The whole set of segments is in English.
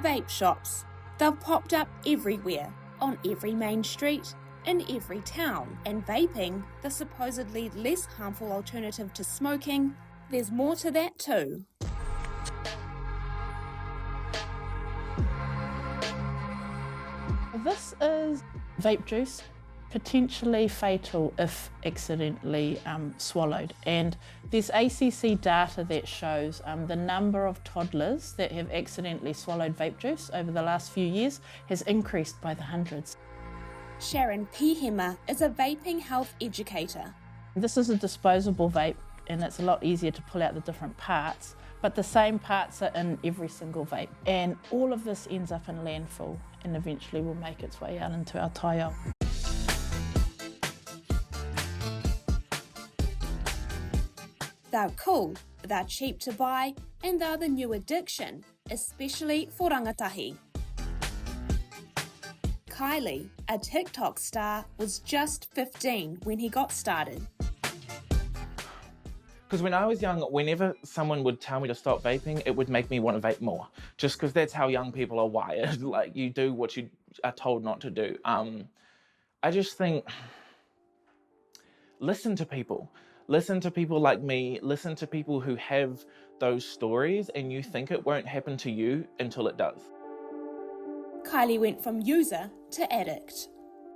Vape shops. They've popped up everywhere, on every main street, in every town. And vaping, the supposedly less harmful alternative to smoking, there's more to that too. This is vape juice, potentially fatal if accidentally swallowed. And there's ACC data that shows the number of toddlers that have accidentally swallowed vape juice over the last few years has increased by the hundreds. Sharon Pihema is a vaping health educator. This is a disposable vape and it's a lot easier to pull out the different parts, but the same parts are in every single vape. And all of this ends up in landfill and eventually will make its way out into our taiao. They're cool, they're cheap to buy, and they're the new addiction, especially for rangatahi. Kylie, a TikTok star, was just 15 when he got started. Because when I was young, whenever someone would tell me to stop vaping, it would make me want to vape more. Just because that's how young people are wired. Like, you do what you are told not to do. I just think, listen to people. Listen to people like me. Listen to people who have those stories, and you think it won't happen to you until it does. Kylie went from user to addict.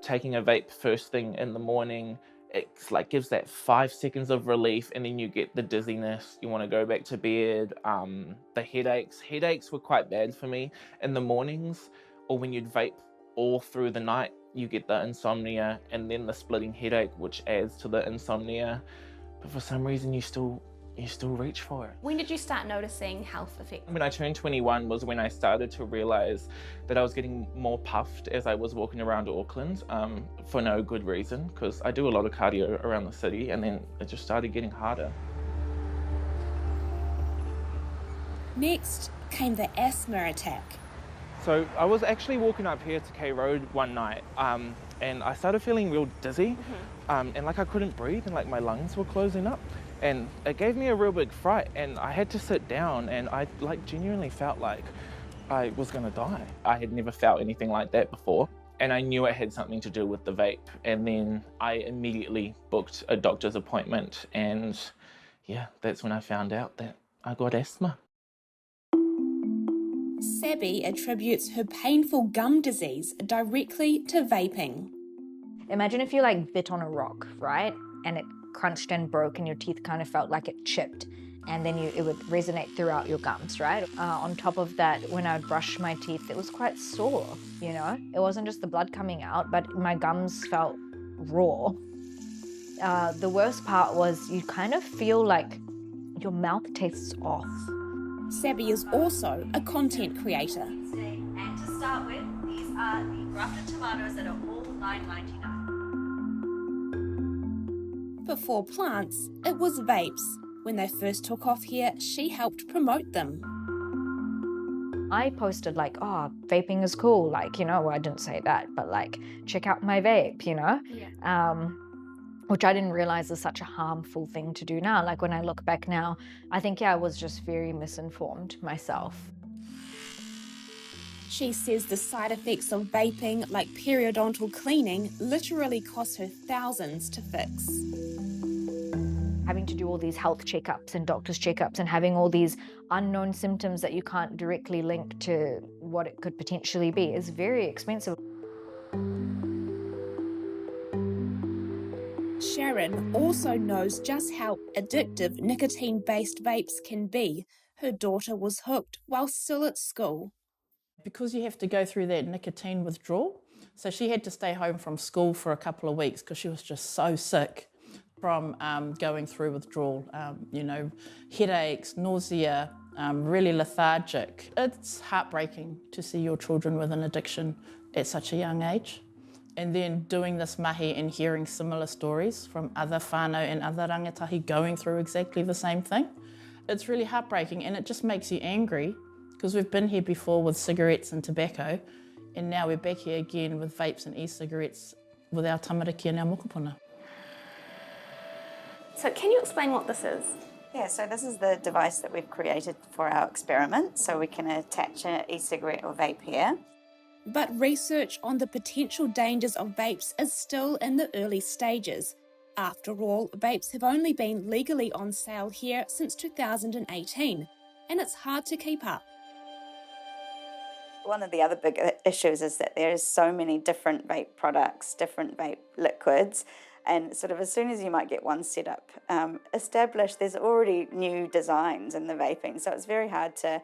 Taking a vape first thing in the morning, it's like gives that 5 seconds of relief, and then you get the dizziness. You want to go back to bed. The headaches were quite bad for me in the mornings, or when you'd vape all through the night, you get the insomnia and then the splitting headache, which adds to the insomnia. But for some reason, you still reach for it. When did you start noticing health effects? When I turned 21 was when I started to realise that I was getting more puffed as I was walking around Auckland for no good reason, because I do a lot of cardio around the city, and then it just started getting harder. Next came the asthma attack. So I was actually walking up here to K Road one night and I started feeling real dizzy and like I couldn't breathe and like my lungs were closing up. And it gave me a real big fright, and I had to sit down, and I like genuinely felt like I was gonna die. I had never felt anything like that before, and I knew it had something to do with the vape. And then I immediately booked a doctor's appointment, and yeah, that's when I found out that I got asthma. Sabby attributes her painful gum disease directly to vaping. Imagine if you like bit on a rock, right? And it crunched and broke and your teeth kind of felt like it chipped, and then it would resonate throughout your gums, right? On top of that, when I would brush my teeth, it was quite sore, you know? It wasn't just the blood coming out, but my gums felt raw. The worst part was you kind of feel like your mouth tastes off. Sabby is also a content creator. And to start with, these are the grafted tomatoes that are all $9.99. Before plants, it was vapes. When they first took off here, she helped promote them. I posted like, oh, vaping is cool. Like, you know, well, I didn't say that, but like, check out my vape, you know? Yeah. Which I didn't realize is such a harmful thing to do now. Like when I look back now, I think, yeah, I was just very misinformed myself. She says the side effects of vaping, like periodontal cleaning, literally cost her thousands to fix. Having to do all these health checkups and doctor's checkups and having all these unknown symptoms that you can't directly link to what it could potentially be is very expensive. Sharon also knows just how addictive nicotine-based vapes can be. Her daughter was hooked while still at school. Because you have to go through that nicotine withdrawal, so she had to stay home from school for a couple of weeks because she was just so sick from going through withdrawal, you know, headaches, nausea, really lethargic. It's heartbreaking to see your children with an addiction at such a young age. And then doing this mahi and hearing similar stories from other whānau and other rangatahi going through exactly the same thing. It's really heartbreaking, and it just makes you angry because we've been here before with cigarettes and tobacco, and now we're back here again with vapes and e-cigarettes with our tamariki and our mokopuna. So can you explain what this is? Yeah, so this is the device that we've created for our experiment, so we can attach an e-cigarette or vape here. But research on the potential dangers of vapes is still in the early stages. After all, vapes have only been legally on sale here since 2018, and it's hard to keep up. One of the other big issues is that there is so many different vape products, different vape liquids, and sort of as soon as you might get one setup established, there's already new designs in the vaping. So it's very hard to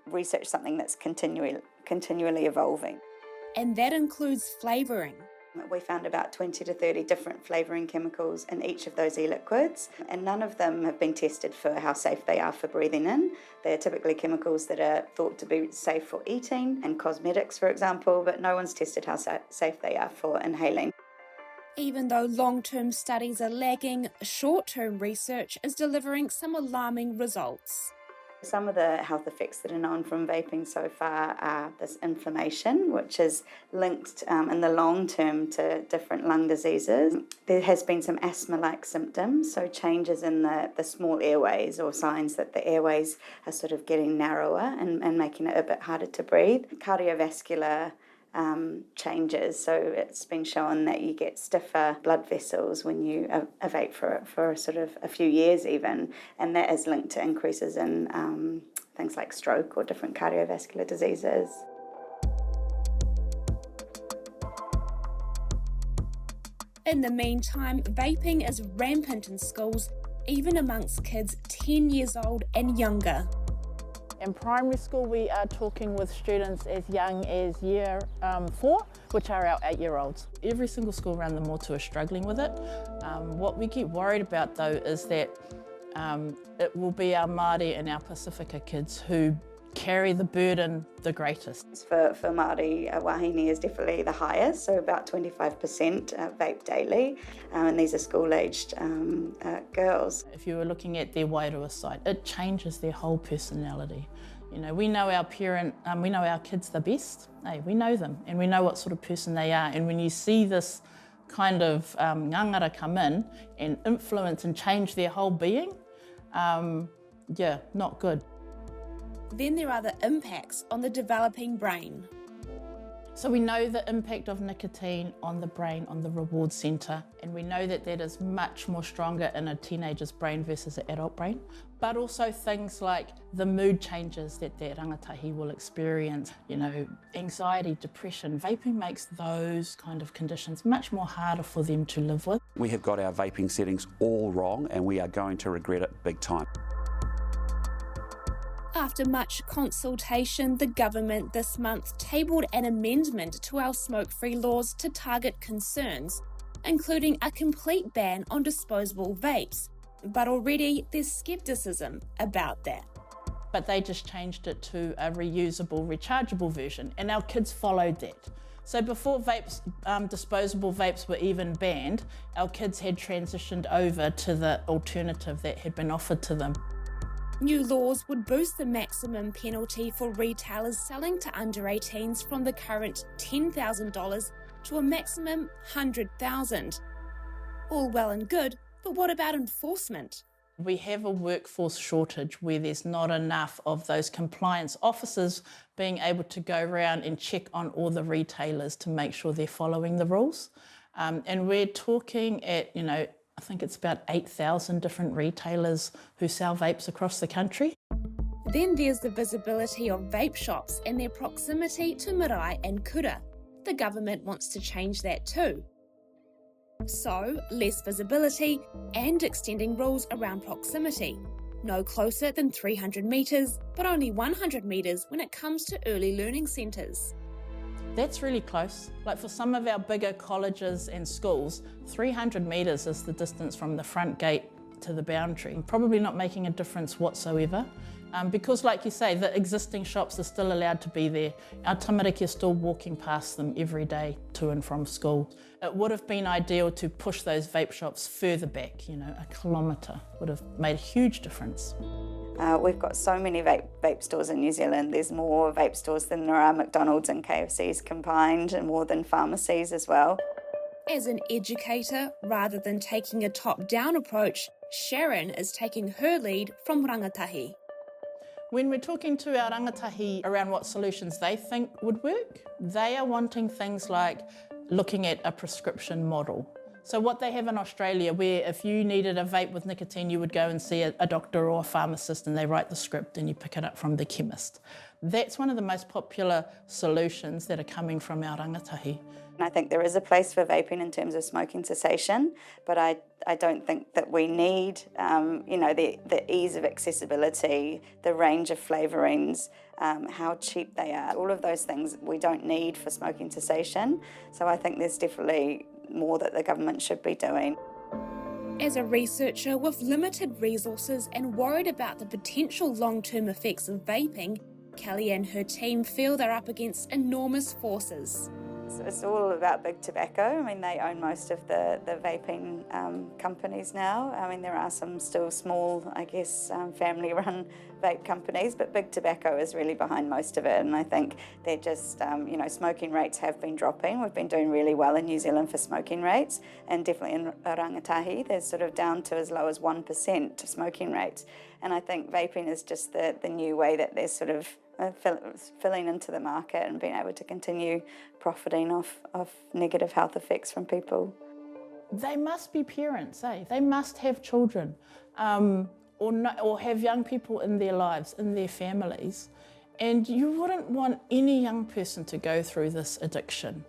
research something that's continually evolving. And that includes flavouring. We found about 20 to 30 different flavouring chemicals in each of those e-liquids, and none of them have been tested for how safe they are for breathing in. They're typically chemicals that are thought to be safe for eating and cosmetics, for example, but no one's tested how safe they are for inhaling. Even though long-term studies are lagging, short-term research is delivering some alarming results. Some of the health effects that are known from vaping so far are this inflammation, which is linked in the long term to different lung diseases. There has been some asthma-like symptoms, so changes in the small airways or signs that the airways are sort of getting narrower and making it a bit harder to breathe. Cardiovascular changes, so it's been shown that you get stiffer blood vessels when you vape for sort of a few years even, and that is linked to increases in things like stroke or different cardiovascular diseases. In the meantime, vaping is rampant in schools, even amongst kids 10 years old and younger. In primary school, we are talking with students as young as year 4, which are our 8-year-olds. Every single school around the motu is struggling with it. What we get worried about though is that it will be our Māori and our Pasifika kids who carry the burden the greatest. For Māori, wahine is definitely the highest, so about 25% vape daily, and these are school-aged girls. If you were looking at their wairua side, it changes their whole personality. You know, we know our kids the best. Hey, we know them, and we know what sort of person they are. And when you see this kind of ngangara come in and influence and change their whole being, yeah, not good. Then there are the impacts on the developing brain. So we know the impact of nicotine on the brain, on the reward centre, and we know that that is much more stronger in a teenager's brain versus an adult brain. But also things like the mood changes that rangatahi will experience, you know, anxiety, depression. Vaping makes those kind of conditions much more harder for them to live with. We have got our vaping settings all wrong and we are going to regret it big time. After much consultation, the government this month tabled an amendment to our smoke-free laws to target concerns, including a complete ban on disposable vapes. But already there's scepticism about that. But they just changed it to a reusable, rechargeable version, and our kids followed that. So before vapes, disposable vapes were even banned, our kids had transitioned over to the alternative that had been offered to them. New laws would boost the maximum penalty for retailers selling to under 18s from the current $10,000 to a maximum $100,000. All well and good, but what about enforcement? We have a workforce shortage where there's not enough of those compliance officers being able to go around and check on all the retailers to make sure they're following the rules. And we're talking at, you know, I think it's about 8,000 different retailers who sell vapes across the country. Then there's the visibility of vape shops and their proximity to marae and kura. The government wants to change that too. So, less visibility and extending rules around proximity. No closer than 300 metres, but only 100 metres when it comes to early learning centres. That's really close. Like for some of our bigger colleges and schools, 300 metres is the distance from the front gate to the boundary. Probably not making a difference whatsoever. Because like you say, the existing shops are still allowed to be there. Our tamariki are still walking past them every day to and from school. It would have been ideal to push those vape shops further back, you know, a kilometre would have made a huge difference. We've got so many vape stores in New Zealand. There's more vape stores than there are McDonald's and KFCs combined, and more than pharmacies as well. As an educator, rather than taking a top-down approach, Sharon is taking her lead from rangatahi. When we're talking to our rangatahi around what solutions they think would work, they are wanting things like looking at a prescription model. So what they have in Australia, where if you needed a vape with nicotine, you would go and see a doctor or a pharmacist and they write the script and you pick it up from the chemist. That's one of the most popular solutions that are coming from our rangatahi. I think there is a place for vaping in terms of smoking cessation, but I don't think that we need, the ease of accessibility, the range of flavourings, how cheap they are. All of those things we don't need for smoking cessation. So I think there's definitely more that the government should be doing. As a researcher with limited resources and worried about the potential long-term effects of vaping, Kelly and her team feel they're up against enormous forces. It's all about big tobacco. I mean, they own most of the vaping companies now. I mean, there are some still small, I guess, family-run vape companies, but big tobacco is really behind most of it. And I think they're just, smoking rates have been dropping. We've been doing really well in New Zealand for smoking rates, and definitely in rangatahi, they're sort of down to as low as 1% smoking rates. And I think vaping is just the new way that they're sort of filling into the market and being able to continue profiting off negative health effects from people. They must be parents, eh? They must have children or have young people in their lives, in their families. And you wouldn't want any young person to go through this addiction,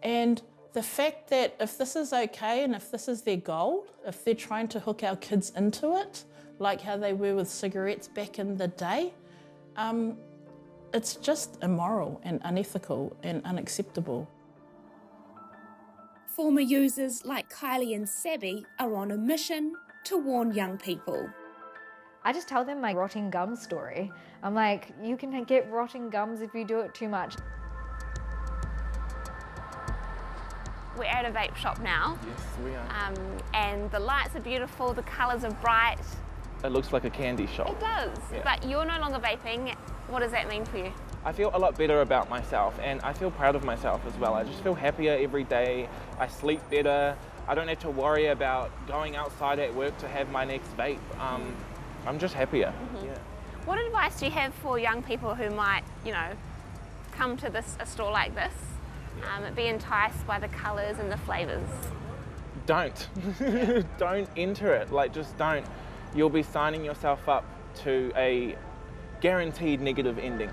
And the fact that if this is okay and if this is their goal, if they're trying to hook our kids into it, like how they were with cigarettes back in the day, it's just immoral and unethical and unacceptable. Former users like Kylie and Sabby are on a mission to warn young people. I just tell them my rotting gum story. I'm like, you can get rotting gums if you do it too much. We're at a vape shop now. Yes, we are. And the lights are beautiful, the colours are bright. It looks like a candy shop. It does, Yeah. but you're no longer vaping. What does that mean for you? I feel a lot better about myself, and I feel proud of myself as well. I just feel happier every day. I sleep better. I don't have to worry about going outside at work to have my next vape. I'm just happier. Mm-hmm. Yeah. What advice do you have for young people who might, come to a store like this, be enticed by the colours and the flavours? Don't. Don't enter it. Just don't. You'll be signing yourself up to a guaranteed negative ending.